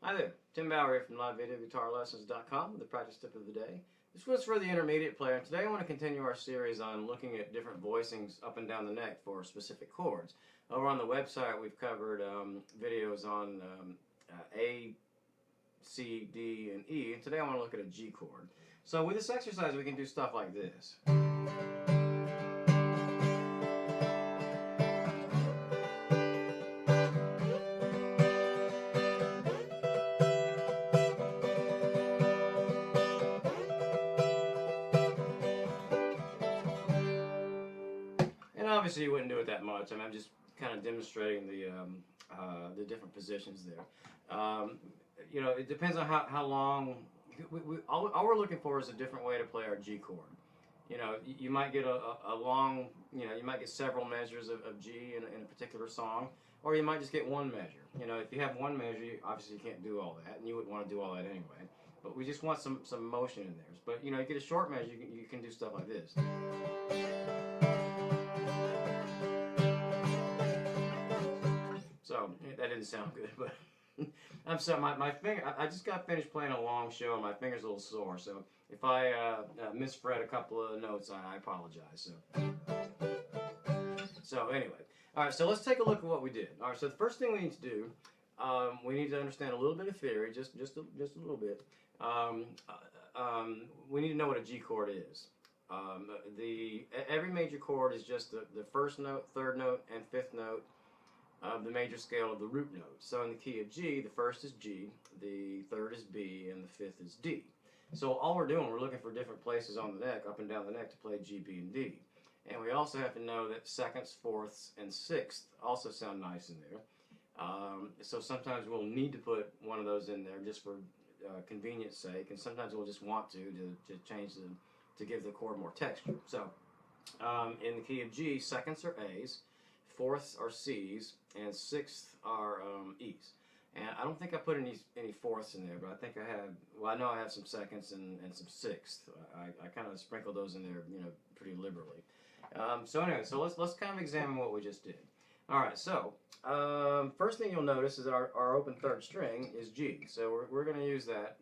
Hi there, Tim Bauer here from LiveVideoGuitarLessons.com with the practice tip of the day. This one's for the intermediate player. Today I want to continue our series on looking at different voicings up and down the neck for specific chords. Over on the website we've covered videos on A, C, D, and E, and today I want to look at a G chord. So with this exercise we can do stuff like this. Obviously you wouldn't do it that much. I mean, I'm just kind of demonstrating the different positions there. You know, it depends on how long. All we're looking for is a different way to play our G chord. You know, you might get a long, you might get several measures of G in a particular song, or you might just get one measure. You know, if you have one measure, obviously you can't do all that, and you wouldn't want to do all that anyway. But we just want some motion in there. But you know, you get a short measure, you can do stuff like this. So that didn't sound good, but I'm sorry. My finger. I just got finished playing a long show, and my finger's a little sore. So if I misfret a couple of notes, I apologize. So anyway, all right. So let's take a look at what we did. All right. So the first thing we need to do, we need to understand a little bit of theory, just a little bit. We need to know what a G chord is. Every major chord is just the first note, third note, and fifth note of the major scale of the root note. So in the key of G, the first is G, the third is B, and the fifth is D. So all we're doing, we're looking for different places on the neck, up and down the neck, to play G, B, and D. And we also have to know that seconds, fourths, and sixths also sound nice in there. So sometimes we'll need to put one of those in there just for convenience sake, and sometimes we'll just want to change to give the chord more texture. So in the key of G, seconds are A's, fourths are C's, and sixths are E's. And I don't think I put any fourths in there, but I think I have. Well, I know I have some seconds and some sixths. I kind of sprinkled those in there, pretty liberally. So anyway, so let's kind of examine what we just did. All right, so first thing you'll notice is that our open third string is G. So we're going to use that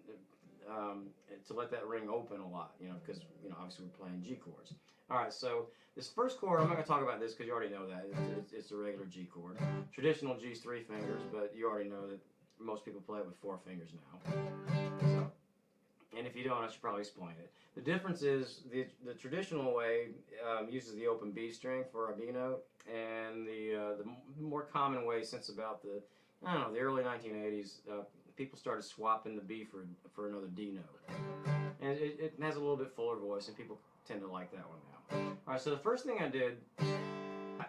to let that ring open a lot, because obviously we're playing G chords. All right, so this first chord, I'm not going to talk about this because you already know that. It's a regular G chord. Traditional G's 3 fingers, but you already know that most people play it with 4 fingers now. So, and if you don't, I should probably explain it. The difference is the traditional way uses the open B string for a B note, and the more common way since about the early 1980s, people started swapping the B for another D note. And it has a little bit fuller voice, and people tend to like that one now. All right, so the first thing I did,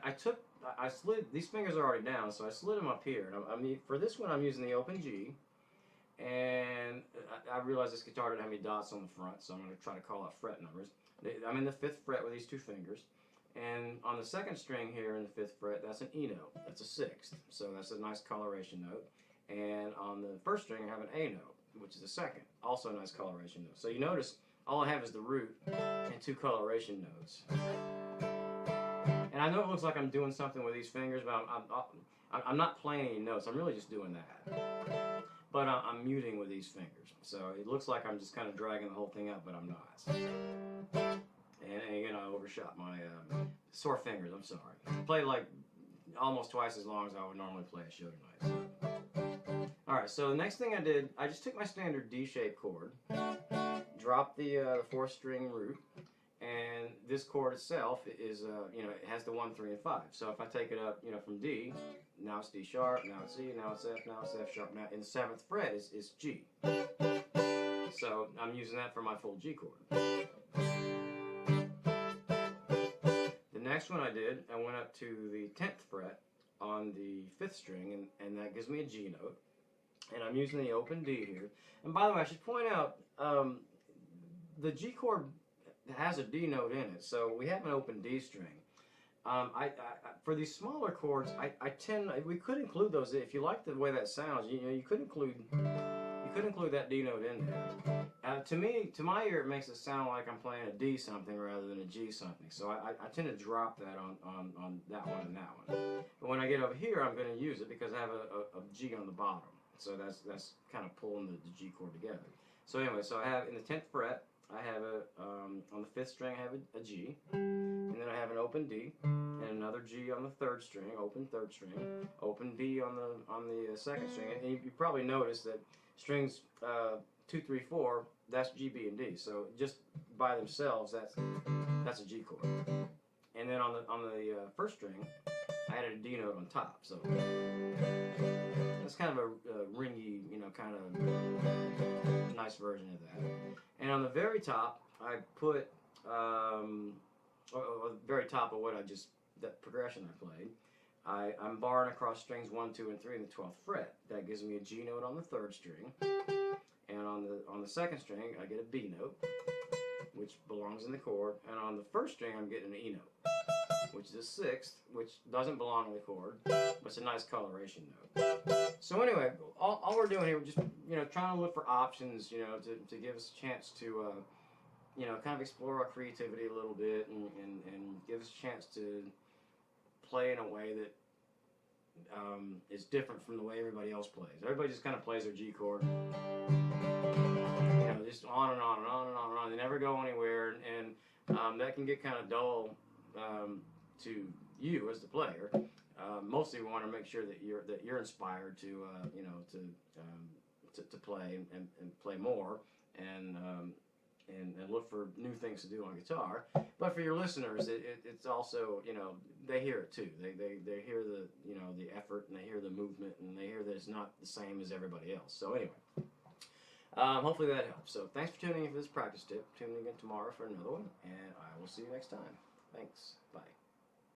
I slid, these fingers are already down, so I slid them up here. And for this one, I'm using the open G, and I realized this guitar didn't have any dots on the front, so I'm going to try to call out fret numbers. I'm in the 5th fret with these 2 fingers, and on the 2nd string here in the 5th fret, that's an E note. That's a 6th, so that's a nice coloration note. And on the 1st string, I have an A note, which is a 2nd, also a nice coloration note. So you notice all I have is the root and 2 coloration notes. And I know it looks like I'm doing something with these fingers, but I'm not playing any notes. I'm really just doing that. But I'm muting with these fingers. So it looks like I'm just kind of dragging the whole thing up, but I'm not. And again, I overshot my sore fingers. I'm sorry. I played like almost twice as long as I would normally play a show tonight. So. Alright, so the next thing I did, I just took my standard D-shaped chord, dropped the 4th string root, and this chord itself is, it has the 1, 3, and 5. So if I take it up, from D, now it's D sharp, now it's E, now it's F, now it's F sharp, now in the 7th fret is G. So I'm using that for my full G chord. The next one I did, I went up to the 10th fret on the 5th string, and that gives me a G note. And I'm using the open D here. And by the way, I should point out, the G chord has a D note in it, so we have an open D string. For these smaller chords, we could include those if you like the way that sounds. You could include that D note in there. To my ear, it makes it sound like I'm playing a D something rather than a G something. So I tend to drop that on that one and that one. But when I get over here, I'm going to use it because I have a G on the bottom. So that's kind of pulling the G chord together. So anyway, so I have in the 10th fret, I have on the 5th string I have a G, and then I have an open D, and another G on the 3rd string, open 3rd string, open D on the 2nd string, and you probably noticed that strings 2, 3, 4, that's G, B, and D. So just by themselves, that's a G chord. And then on the 1st string, I added a D note on top. So that's kind of a ringy, kind of nice version of that. And on the very top, I put very top of that progression I played. I'm barring across strings 1, 2, and 3 in the 12th fret. That gives me a G note on the 3rd string, and on the 2nd string I get a B note, which belongs in the chord, and on the 1st string I'm getting an E note, which is a 6th, which doesn't belong in the chord, but it's a nice coloration note. So anyway, all we're doing here, we're just trying to look for options, to give us a chance to kind of explore our creativity a little bit, and give us a chance to play in a way that is different from the way everybody else plays. Everybody just kind of plays their G chord, just on and on and on and on and on. They never go anywhere, and that can get kind of dull to you as the player. Mostly, we want to make sure that you're inspired to to play and play more, and look for new things to do on guitar. But for your listeners, it's also, they hear it too. They hear the effort, and they hear the movement, and they hear that it's not the same as everybody else. So anyway, hopefully that helps. So thanks for tuning in for this practice tip. Tune in again tomorrow for another one, and I will see you next time. Thanks. Bye.